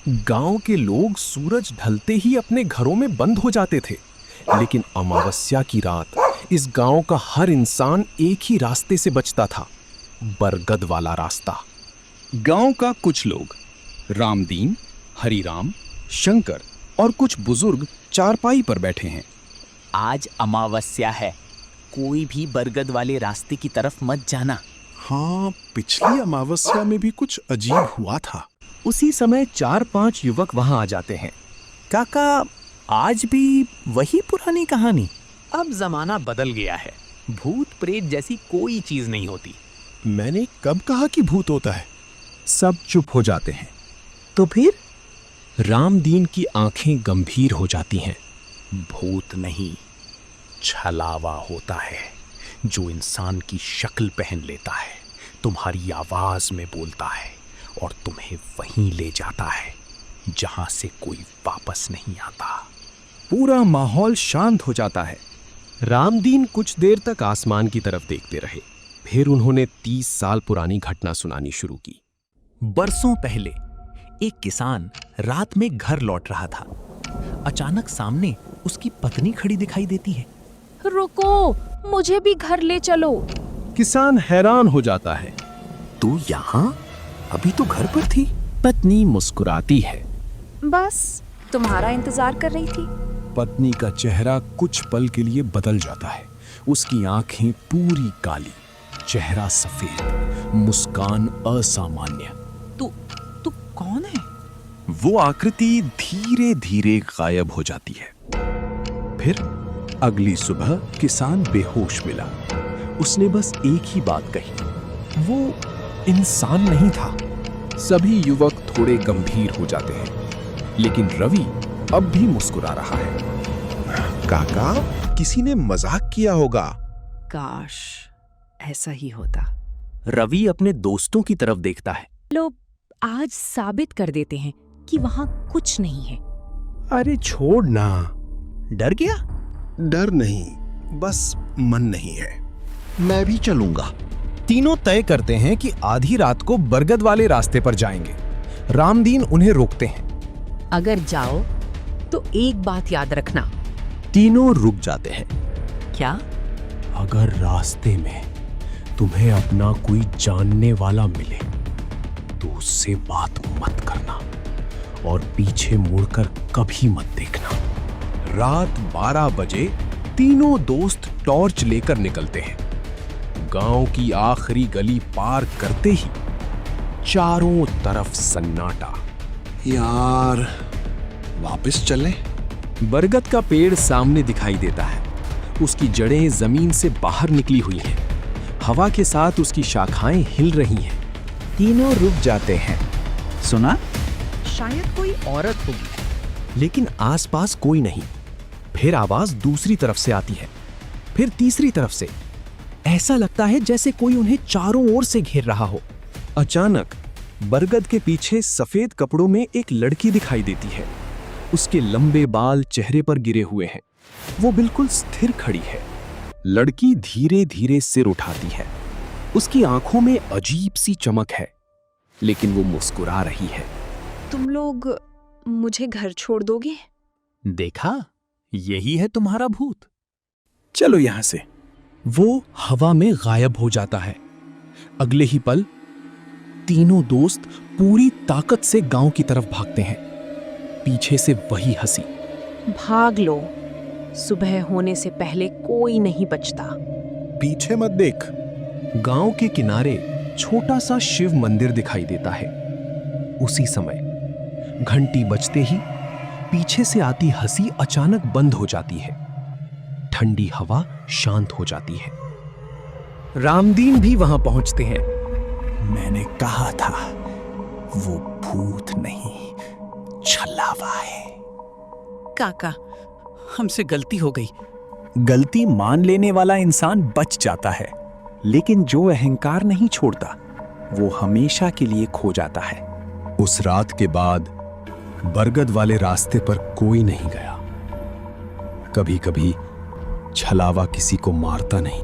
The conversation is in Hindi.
गांव के लोग सूरज ढलते ही अपने घरों में बंद हो जाते थे, लेकिन अमावस्या की रात इस गांव का हर इंसान एक ही रास्ते से बचता था, बरगद वाला रास्ता। गांव का कुछ लोग, रामदीन, हरिराम, शंकर और कुछ बुजुर्ग चारपाई पर बैठे हैं। आज अमावस्या है, कोई भी बरगद वाले रास्ते की तरफ मत जाना। हाँ, पिछली अमावस्या में भी कुछ अजीब हुआ था। उसी समय 4-5 युवक वहां आ जाते हैं। काका, आज भी वही पुरानी कहानी? अब जमाना बदल गया है, भूत प्रेत जैसी कोई चीज नहीं होती। मैंने कब कहा कि भूत होता है? सब चुप हो जाते हैं। तो फिर? रामदीन की आंखें गंभीर हो जाती हैं। भूत नहीं, छलावा होता है, जो इंसान की शक्ल पहन लेता है, तुम्हारी आवाज में बोलता है और तुम्हें वहीं ले जाता है जहां से कोई वापस नहीं आता। पूरा माहौल शांत हो जाता है। रामदीन कुछ देर तक आसमान की तरफ देखते रहे, फिर उन्होंने 30 साल पुरानी घटना सुनानी शुरू की। बरसों पहले एक किसान रात में घर लौट रहा था। अचानक सामने उसकी पत्नी खड़ी दिखाई देती है। रुको, मुझे भी घर ले चलो। किसान हैरान हो जाता है। तू यहाँ? अभी तो घर पर थी। पत्नी मुस्कुराती है। बस तुम्हारा इंतजार कर रही थी। पत्नी का चेहरा कुछ पल के लिए बदल जाता है। उसकी आंखें पूरी काली, चेहरा सफेद, मुस्कान असामान्य। तू कौन है? वो आकृति धीरे धीरे गायब हो जाती है। फिर अगली सुबह किसान बेहोश मिला। उसने बस एक ही बात कही, वो इंसान नहीं था। सभी युवक थोड़े गंभीर हो जाते हैं, लेकिन रवि अब भी मुस्कुरा रहा है। काका, किसी ने मजाक किया होगा। काश ऐसा ही होता। रवि अपने दोस्तों की तरफ देखता है। लोग आज साबित कर देते हैं कि वहां कुछ नहीं है। अरे छोड़ ना। डर गया? डर नहीं, बस मन नहीं है। मैं भी चलूंगा। तीनों तय करते हैं कि आधी रात को बरगद वाले रास्ते पर जाएंगे। रामदीन उन्हें रोकते हैं। अगर जाओ तो एक बात याद रखना। तीनों रुक जाते हैं। क्या? अगर रास्ते में तुम्हें अपना कोई जानने वाला मिले तो उससे बात मत करना और पीछे मुड़कर कभी मत देखना। रात 12 बजे तीनों दोस्त टॉर्च लेकर निकलते हैं। गांव की आखिरी गली पार करते ही चारों तरफ सन्नाटा। यार, वापस चलें? बरगद का पेड़ सामने दिखाई देता है। उसकी जड़ें जमीन से बाहर निकली हुई हैं। हवा के साथ उसकी शाखाएं हिल रही हैं। तीनों रुक जाते हैं। सुना? शायद कोई औरत होगी। लेकिन आसपास कोई नहीं। फिर आवाज दूसरी तरफ से आती है, फिर तीसरी तरफ से। ऐसा लगता है जैसे कोई उन्हें चारों ओर से घेर रहा हो। अचानक बरगद के पीछे सफेद कपड़ों में एक लड़की दिखाई देती है। उसके लंबे बाल चेहरे पर गिरे हुए हैं। वो बिल्कुल स्थिर खड़ी है। लड़की धीरे धीरे सिर उठाती है। उसकी आंखों में अजीब सी चमक है, लेकिन वो मुस्कुरा रही है। तुम लोग मुझे घर छोड़ दोगे? देखा, यही है तुम्हारा भूत। चलो यहां से। वो हवा में गायब हो जाता है। अगले ही पल तीनों दोस्त पूरी ताकत से गांव की तरफ भागते हैं। पीछे से वही हंसी। भाग लो, सुबह होने से पहले कोई नहीं बचता। पीछे मत देख। गांव के किनारे छोटा सा शिव मंदिर दिखाई देता है। उसी समय घंटी बजते ही पीछे से आती हंसी अचानक बंद हो जाती है। ठंडी हवा शांत हो जाती है। रामदीन भी वहां पहुंचते हैं। मैंने कहा था, वो भूत नहीं, छलावा है। काका, हमसे गलती हो गई। गलती मान लेने वाला इंसान बच जाता है, लेकिन जो अहंकार नहीं छोड़ता, वो हमेशा के लिए खो जाता है। उस रात के बाद बरगद वाले रास्ते पर कोई नहीं गया। कभी कभी छलावा किसी को मारता नहीं,